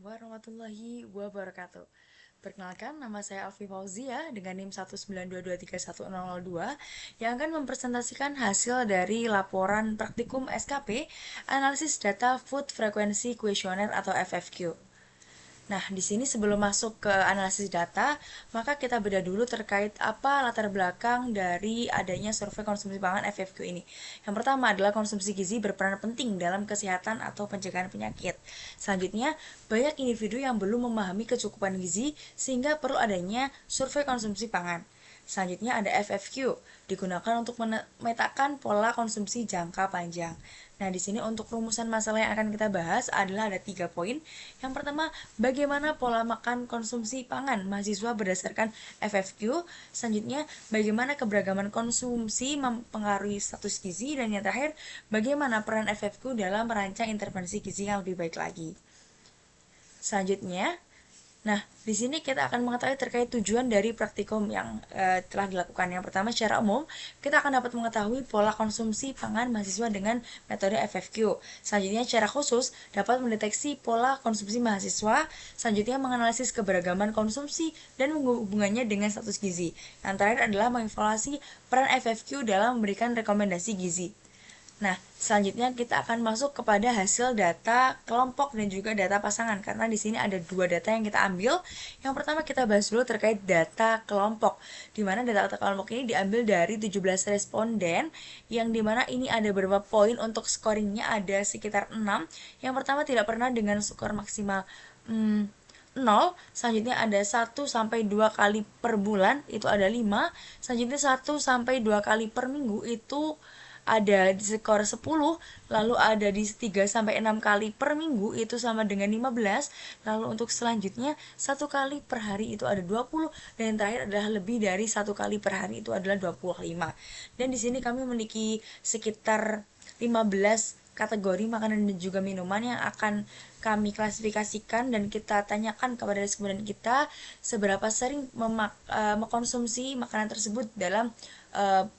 warahmatullahi wabarakatuh. Perkenalkan, nama saya Alfi Fauzia dengan NIM 192231002 yang akan mempresentasikan hasil dari laporan praktikum SKP Analisis Data Food Frequency Questionnaire atau FFQ. Nah, di sini sebelum masuk ke analisis data, maka kita beda dulu terkait apa latar belakang dari adanya survei konsumsi pangan FFQ ini. Yang pertama adalah konsumsi gizi berperan penting dalam kesehatan atau pencegahan penyakit. Selanjutnya, banyak individu yang belum memahami kecukupan gizi sehingga perlu adanya survei konsumsi pangan. Selanjutnya ada FFQ, digunakan untuk memetakan pola konsumsi jangka panjang. Nah, di sini untuk rumusan masalah yang akan kita bahas adalah ada 3 poin. Yang pertama, bagaimana pola makan konsumsi pangan mahasiswa berdasarkan FFQ. Selanjutnya, bagaimana keberagaman konsumsi mempengaruhi status gizi. Dan yang terakhir, bagaimana peran FFQ dalam merancang intervensi gizi yang lebih baik lagi. Selanjutnya, nah, di sini kita akan mengetahui terkait tujuan dari praktikum yang telah dilakukan. Yang pertama, secara umum, kita akan dapat mengetahui pola konsumsi pangan mahasiswa dengan metode FFQ. Selanjutnya, secara khusus, dapat mendeteksi pola konsumsi mahasiswa. Selanjutnya, menganalisis keberagaman konsumsi dan menghubungannya dengan status gizi. Yang terakhir adalah mengevaluasi peran FFQ dalam memberikan rekomendasi gizi. Nah, selanjutnya kita akan masuk kepada hasil data kelompok dan juga data pasangan, karena di sini ada 2 data yang kita ambil. Yang pertama kita bahas dulu terkait data kelompok, di mana data kelompok ini diambil dari 17 responden, yang dimana ini ada beberapa poin untuk scoringnya ada sekitar 6. Yang pertama tidak pernah dengan skor maksimal 0, selanjutnya ada 1 sampai 2 kali per bulan itu ada 5, selanjutnya 1 sampai 2 kali per minggu itu ada di skor 10, lalu ada di 3 sampai 6 kali per minggu itu sama dengan 15, lalu untuk selanjutnya 1 kali per hari itu ada 20, dan yang terakhir adalah lebih dari 1 kali per hari itu adalah 25. Dan di sini kami memiliki sekitar 15 kategori makanan dan juga minuman yang akan kami klasifikasikan dan kita tanyakan kepada responden kita seberapa sering mengkonsumsi makanan tersebut dalam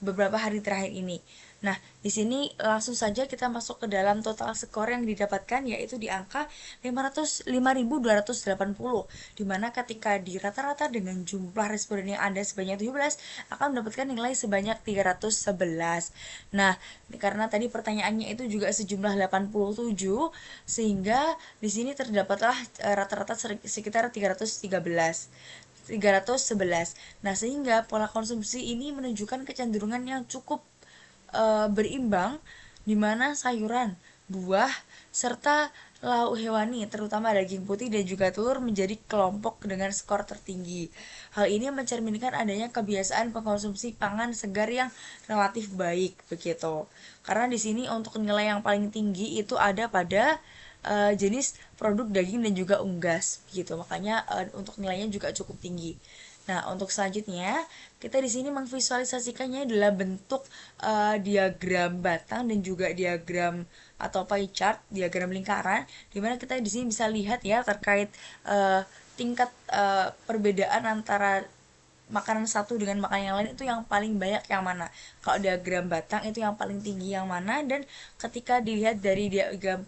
beberapa hari terakhir ini. Nah, di sini langsung saja kita masuk ke dalam total skor yang didapatkan, yaitu di angka 505.280, dimana ketika di rata-rata dengan jumlah responden yang ada sebanyak 17 akan mendapatkan nilai sebanyak 311. Nah, karena tadi pertanyaannya itu juga sejumlah 87, sehingga di sini terdapatlah rata-rata sekitar 311. Nah, sehingga pola konsumsi ini menunjukkan kecenderungan yang cukup berimbang, di mana sayuran, buah, serta lauk hewani terutama daging putih dan juga telur menjadi kelompok dengan skor tertinggi. Hal ini mencerminkan adanya kebiasaan pengkonsumsi pangan segar yang relatif baik begitu. Karena di sini untuk nilai yang paling tinggi itu ada pada jenis produk daging dan juga unggas gitu. Makanya untuk nilainya juga cukup tinggi. Nah, untuk selanjutnya kita di sini memvisualisasikannya adalah bentuk diagram batang dan juga diagram atau pie chart, diagram lingkaran, dimana kita di sini bisa lihat ya terkait tingkat perbedaan antara makanan satu dengan makanan yang lain itu yang paling banyak yang mana. Kalau diagram batang itu yang paling tinggi yang mana, dan ketika dilihat dari diagram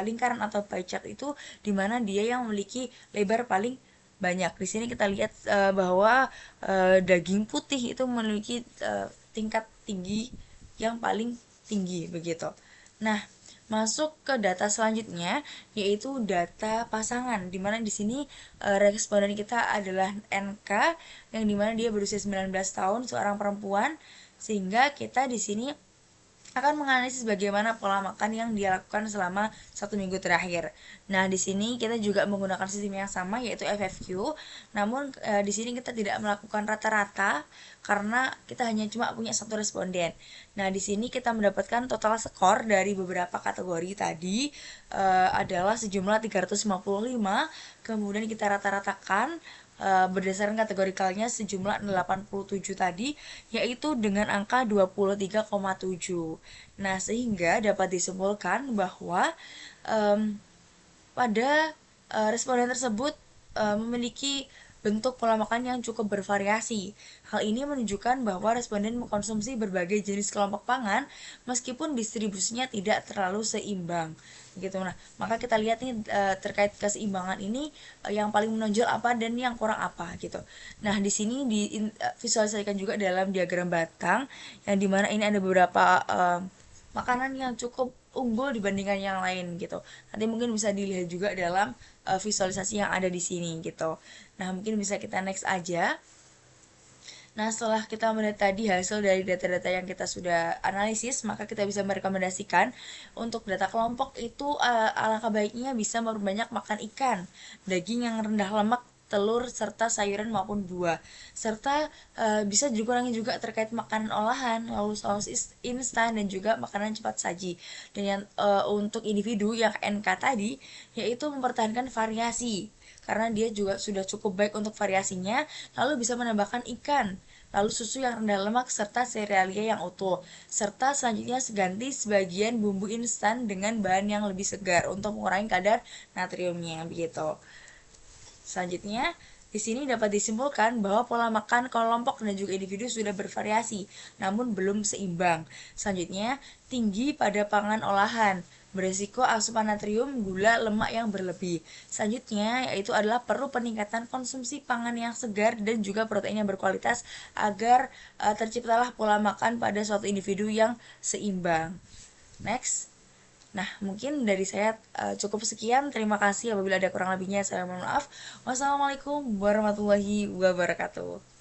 lingkaran atau pie chart itu dimana dia yang memiliki lebar paling banyak. Di sini kita lihat bahwa daging putih itu memiliki tingkat tinggi yang paling tinggi begitu. Nah, masuk ke data selanjutnya yaitu data pasangan, dimana di sini responden kita adalah NK yang dimana dia berusia 19 tahun, seorang perempuan, sehingga kita di sini akan menganalisis bagaimana pola makan yang dia lakukan selama 1 minggu terakhir. Nah, di sini kita juga menggunakan sistem yang sama yaitu FFQ. Namun di sini kita tidak melakukan rata-rata karena kita hanya cuma punya 1 responden. Nah, di sini kita mendapatkan total skor dari beberapa kategori tadi adalah sejumlah 355, kemudian kita rata-ratakan berdasarkan kategorikalnya sejumlah 87 tadi, yaitu dengan angka 23,7. Nah, sehingga dapat disimpulkan bahwa pada responden tersebut memiliki bentuk pola makan yang cukup bervariasi. Hal ini menunjukkan bahwa responden mengkonsumsi berbagai jenis kelompok pangan meskipun distribusinya tidak terlalu seimbang. Gitu. Nah, maka kita lihat nih terkait keseimbangan ini yang paling menonjol apa dan yang kurang apa gitu. Nah, di sini divisualisasikan juga dalam diagram batang yang dimana ini ada beberapa makanan yang cukup unggul dibandingkan yang lain gitu. Nanti mungkin bisa dilihat juga dalam visualisasi yang ada di sini gitu. Nah, mungkin bisa kita next aja. Nah, setelah kita melihat tadi hasil dari data-data yang kita sudah analisis, maka kita bisa merekomendasikan untuk data kelompok itu alangkah baiknya bisa memperbanyak makan ikan, daging yang rendah lemak, telur serta sayuran maupun buah. Serta bisa dikurangi juga terkait makanan olahan, lalu saus instan dan juga makanan cepat saji. Dan yang untuk individu yang NK tadi yaitu mempertahankan variasi karena dia juga sudah cukup baik untuk variasinya, lalu bisa menambahkan ikan, lalu susu yang rendah lemak serta serealia yang utuh, serta selanjutnya ganti sebagian bumbu instan dengan bahan yang lebih segar untuk mengurangi kadar natriumnya begitu. Selanjutnya, di sini dapat disimpulkan bahwa pola makan kelompok dan juga individu sudah bervariasi, namun belum seimbang. Selanjutnya, tinggi pada pangan olahan, beresiko asupan natrium, gula, lemak yang berlebih. Selanjutnya, yaitu adalah perlu peningkatan konsumsi pangan yang segar dan juga protein yang berkualitas agar terciptalah pola makan pada suatu individu yang seimbang. Next. Nah, mungkin dari saya cukup sekian. Terima kasih. Apabila ada kurang lebihnya, saya mohon maaf. Wassalamualaikum warahmatullahi wabarakatuh.